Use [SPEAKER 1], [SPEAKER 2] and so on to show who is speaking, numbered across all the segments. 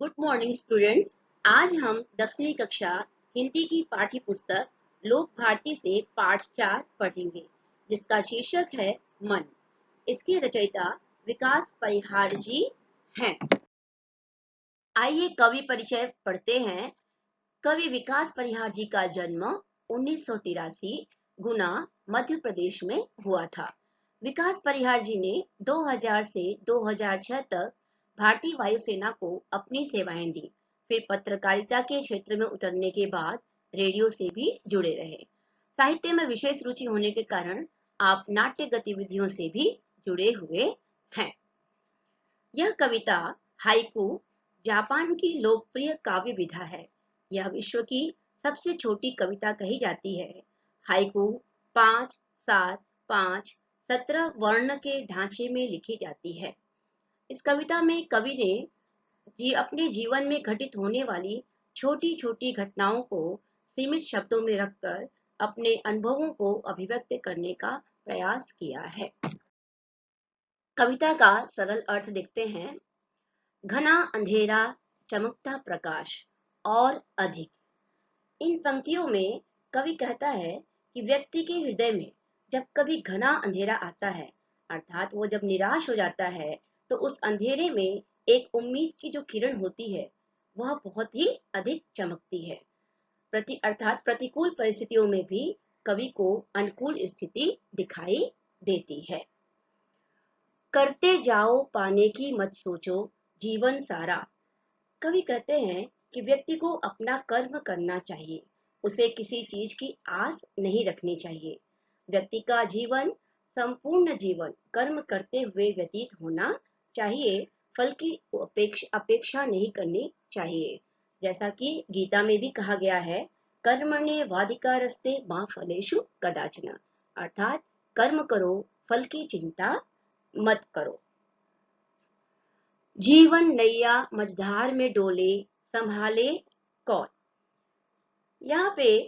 [SPEAKER 1] Good morning students. आज हम 10वीं कक्षा हिंदी की पाठ्य पुस्तक लोक भारती से पाठ 4 पढ़ेंगे, जिसका शीर्षक है मन। इसके रचयिता विकास परिहार जी हैं। आइए कवि परिचय पढ़ते हैं। कवि विकास परिहार जी का जन्म 1983 गुना मध्य प्रदेश में हुआ था। विकास परिहार जी ने 2000 से 2006 तक भारतीय वायुसेना को अपनी सेवाएं दी। फिर पत्रकारिता के क्षेत्र में उतरने के बाद रेडियो से भी जुड़े रहे। साहित्य में विशेष रुचि होने के कारण आप नाट्य गतिविधियों से भी जुड़े हुए हैं। यह कविता हाइकू जापान की लोकप्रिय काव्य विधा है। यह विश्व की सबसे छोटी कविता कही जाती है। हाइकू 5, 7, 5, 17 वर्ण के ढांचे में लिखी जाती है। इस कविता में कवि ने अपने जीवन में घटित होने वाली छोटी छोटी घटनाओं को सीमित शब्दों में रखकर अपने अनुभवों को अभिव्यक्त करने का प्रयास किया है। कविता का सरल अर्थ देखते हैं। घना अंधेरा, चमकता प्रकाश और अधिक। इन पंक्तियों में कवि कहता है कि व्यक्ति के हृदय में जब कभी घना अंधेरा आता है, अर्थात वो जब निराश हो जाता है, तो उस अंधेरे में एक उम्मीद की जो किरण होती है वह बहुत ही अधिक चमकती है। अर्थात प्रतिकूल परिस्थितियों में भी कवि को अनुकूल स्थिति दिखाई देती है। करते जाओ पाने की मत सोचो जीवन सारा। कवि कहते हैं कि व्यक्ति को अपना कर्म करना चाहिए, उसे किसी चीज की आस नहीं रखनी चाहिए। व्यक्ति का जीवन संपूर्ण जीवन कर्म करते हुए व्यतीत होना चाहिए, फल की अपेक्षा नहीं करनी चाहिए। जैसा कि गीता में भी कहा गया है, कर्मण्ये वाधिकारस्ते मा फलेषु कदाचन। अर्थात कर्म करो, फल की चिंता मत करो। जीवन नैया मझधार में डोले, संभाले कौन। यहाँ पे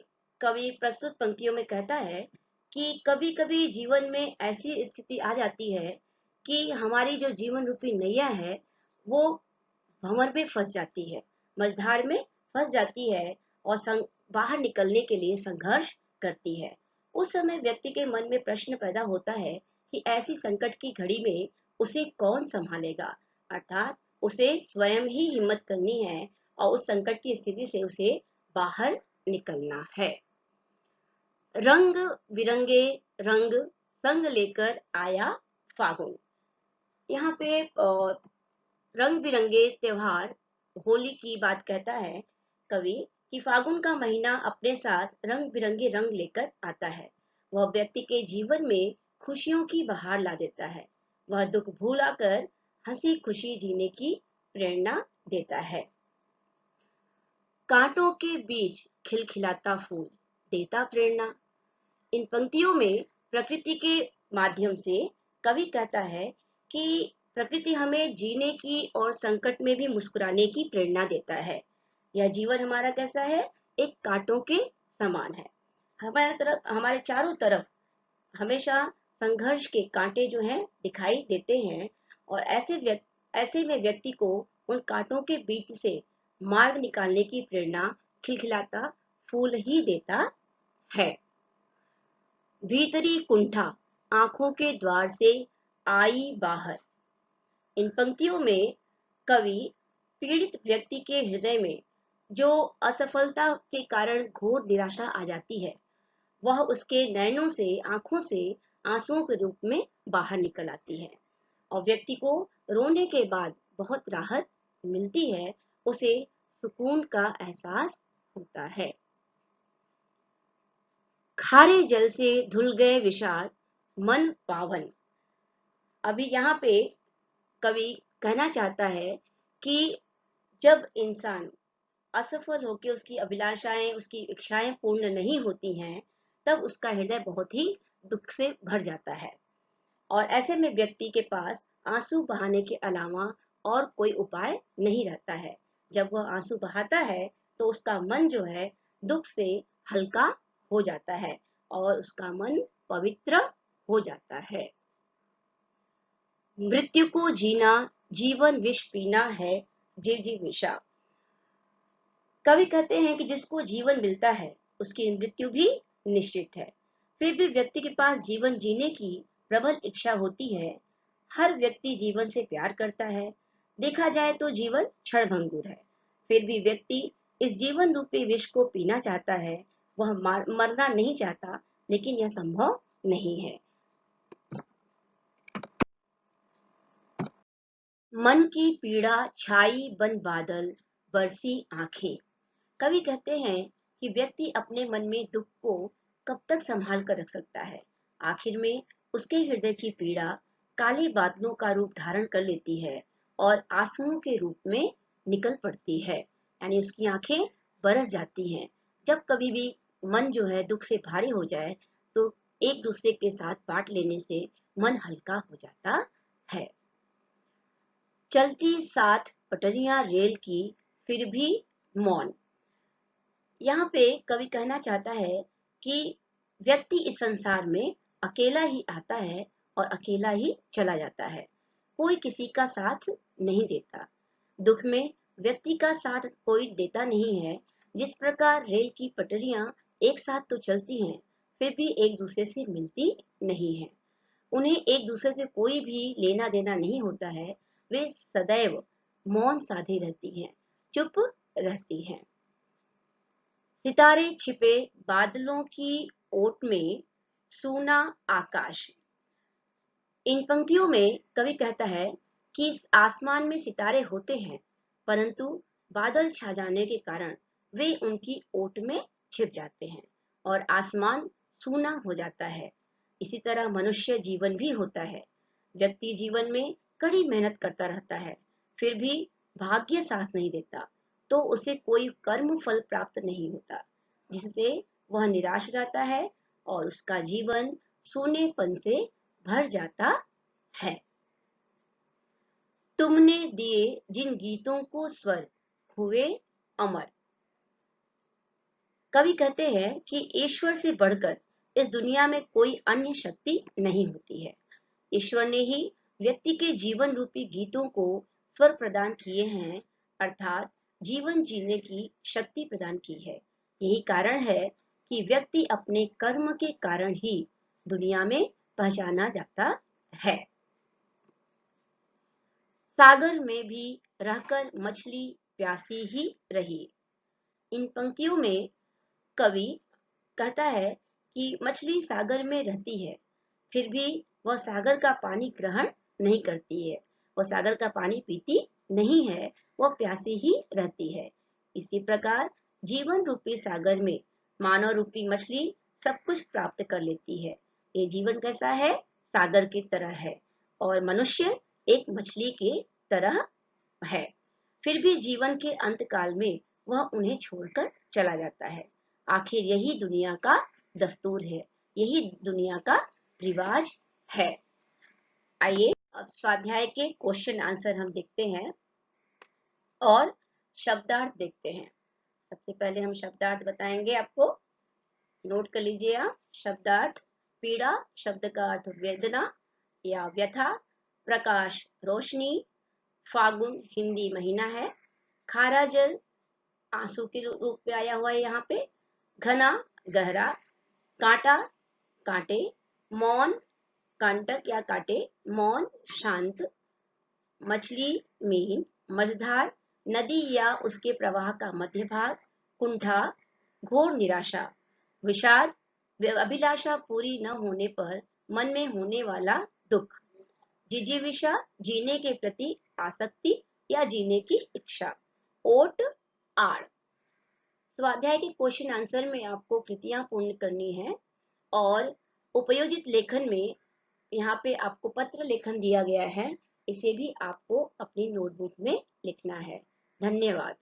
[SPEAKER 1] कवि प्रस्तुत पंक्तियों में कहता है कि कभी कभी जीवन में ऐसी स्थिति आ जाती है कि हमारी जो जीवन रूपी नैया है वो भंवर में फंस जाती है, मझधार में फंस जाती है और बाहर निकलने के लिए संघर्ष करती है। उस समय व्यक्ति के मन में प्रश्न पैदा होता है कि ऐसी संकट की घड़ी में उसे कौन संभालेगा। अर्थात उसे स्वयं ही हिम्मत करनी है और उस संकट की स्थिति से उसे बाहर निकलना है। रंग बिरंगे रंग संग लेकर आया फागुन। यहाँ पे रंग बिरंगे त्योहार होली की बात कहता है कवि कि फागुन का महीना अपने साथ रंग बिरंगे रंग लेकर आता है। वह व्यक्ति के जीवन में खुशियों की बहार ला देता है। वह दुख भुलाकर हंसी खुशी जीने की प्रेरणा देता है। कांटों के बीच खिलखिलाता फूल देता प्रेरणा। इन पंक्तियों में प्रकृति के माध्यम से कवि कहता है कि प्रकृति हमें जीने की और संकट में भी मुस्कुराने की प्रेरणा देता है। यह जीवन हमारा कैसा है, एक कांटों के समान है। हमारे चारों तरफ हमेशा संघर्ष के कांटे जो हैं दिखाई देते हैं और ऐसे में व्यक्ति को उन कांटों के बीच से मार्ग निकालने की प्रेरणा खिलखिलाता फूल ही देता है। भीतरी कुंठा आंखों के द्वार से आई बाहर। इन पंक्तियों में कवि पीड़ित व्यक्ति के हृदय में जो असफलता के कारण घोर निराशा आ जाती है, वह उसके नयनों से, आंखों से आंसुओं के रूप में बाहर निकल आती है और व्यक्ति को रोने के बाद बहुत राहत मिलती है, उसे सुकून का एहसास होता है। खारे जल से धुल गए विषाद मन पावन। अभी यहाँ पे कवि कहना चाहता है कि जब इंसान असफल होकर उसकी अभिलाषाएं, उसकी इच्छाएं पूर्ण नहीं होती हैं, तब उसका हृदय बहुत ही दुख से भर जाता है और ऐसे में व्यक्ति के पास आंसू बहाने के अलावा और कोई उपाय नहीं रहता है। जब वह आंसू बहाता है तो उसका मन जो है दुख से हल्का हो जाता है और उसका मन पवित्र हो जाता है। मृत्यु को जीना जीवन विष पीना है जिजीविषा। कवि कहते हैं कि जिसको जीवन मिलता है उसकी मृत्यु भी निश्चित है, फिर भी व्यक्ति के पास जीवन जीने की प्रबल इच्छा होती है। हर व्यक्ति जीवन से प्यार करता है। देखा जाए तो जीवन क्षणभंगुर है, फिर भी व्यक्ति इस जीवन रूपी विष को पीना चाहता है। वह मरना नहीं चाहता, लेकिन यह संभव नहीं है। मन की पीड़ा छाई बन बादल, बरसी आंखें। कवि कहते हैं कि व्यक्ति अपने मन में दुख को कब तक संभाल कर रख सकता है। आखिर में उसके हृदय की पीड़ा काले बादलों का रूप धारण कर लेती है और आंसुओं के रूप में निकल पड़ती है, यानी उसकी आंखें बरस जाती हैं। जब कभी भी मन जो है दुख से भारी हो जाए तो एक दूसरे के साथ बांट लेने से मन हल्का हो जाता है। चलती साथ पटरियां रेल की, फिर भी मौन। यहाँ पे कवि कहना चाहता है कि व्यक्ति इस संसार में अकेला ही आता है और अकेला ही चला जाता है। कोई किसी का साथ नहीं देता। दुख में व्यक्ति का साथ कोई देता नहीं है। जिस प्रकार रेल की पटरियां एक साथ तो चलती हैं, फिर भी एक दूसरे से मिलती नहीं है। उन्हें एक दूसरे से कोई भी लेना देना नहीं होता है। वे सदैव मौन साधे रहती हैं, चुप रहती हैं। सितारे छिपे बादलों की ओट में, सूना आकाश। इन पंक्तियों में कवि कहता है कि इस आसमान में सितारे होते हैं, परंतु बादल छा जाने के कारण वे उनकी ओट में छिप जाते हैं और आसमान सूना हो जाता है। इसी तरह मनुष्य जीवन भी होता है। व्यक्ति जीवन में कड़ी मेहनत करता रहता है, फिर भी भाग्य साथ नहीं देता, तो उसे कोई कर्म फल प्राप्त नहीं होता, जिससे वह निराश हो जाता है और उसका जीवन सूनेपन से भर जाता है। तुमने दिए जिन गीतों को स्वर, हुए अमर। कवि कहते हैं कि ईश्वर से बढ़कर इस दुनिया में कोई अन्य शक्ति नहीं होती है। ईश्वर ने ही व्यक्ति के जीवन रूपी गीतों को स्वर प्रदान किए हैं, अर्थात जीवन जीने की शक्ति प्रदान की है। यही कारण है कि व्यक्ति अपने कर्म के कारण ही दुनिया में पहचाना जाता है। सागर में भी रहकर मछली प्यासी ही रही। इन पंक्तियों में कवि कहता है कि मछली सागर में रहती है, फिर भी वह सागर का पानी ग्रहण नहीं करती है, वह सागर का पानी पीती नहीं है, वह प्यासी ही रहती है। इसी प्रकार जीवन रूपी सागर में मानव रूपी मछली सब कुछ प्राप्त कर लेती है। ये जीवन कैसा है? सागर की तरह है और मनुष्य एक मछली की तरह है। फिर भी जीवन के अंत काल में वह उन्हें छोड़कर चला जाता है। आखिर यही दुनिया का दस्तूर है, यही दुनिया का रिवाज है। आइए अब स्वाध्याय के क्वेश्चन आंसर हम देखते हैं और शब्दार्थ देखते हैं। सबसे पहले हम शब्दार्थ बताएंगे आपको, नोट कर लीजिए आप। शब्दार्थ: पीड़ा शब्द का अर्थ वेदना या व्यथा, प्रकाश रोशनी, फागुन हिंदी महीना है, खारा जल आंसू के रूप में आया हुआ है यहाँ पे, घना गहरा, कांटा कांटे, मौन कंटक या कांटे, मौन शांत, मछली मीन, मझधार नदी या उसके प्रवाह का मध्य भाग, कुंठा घोर निराशा, विषाद अभिलाषा पूरी न होने पर मन में होने वाला दुख, जिजीविषा जीने के प्रति आसक्ति या जीने की इच्छा, ओट आड़। स्वाध्याय के क्वेश्चन आंसर में आपको कृतियां पूर्ण करनी है और उपयोजित लेखन में यहाँ पे आपको पत्र लेखन दिया गया है, इसे भी आपको अपनी नोटबुक में लिखना है। धन्यवाद।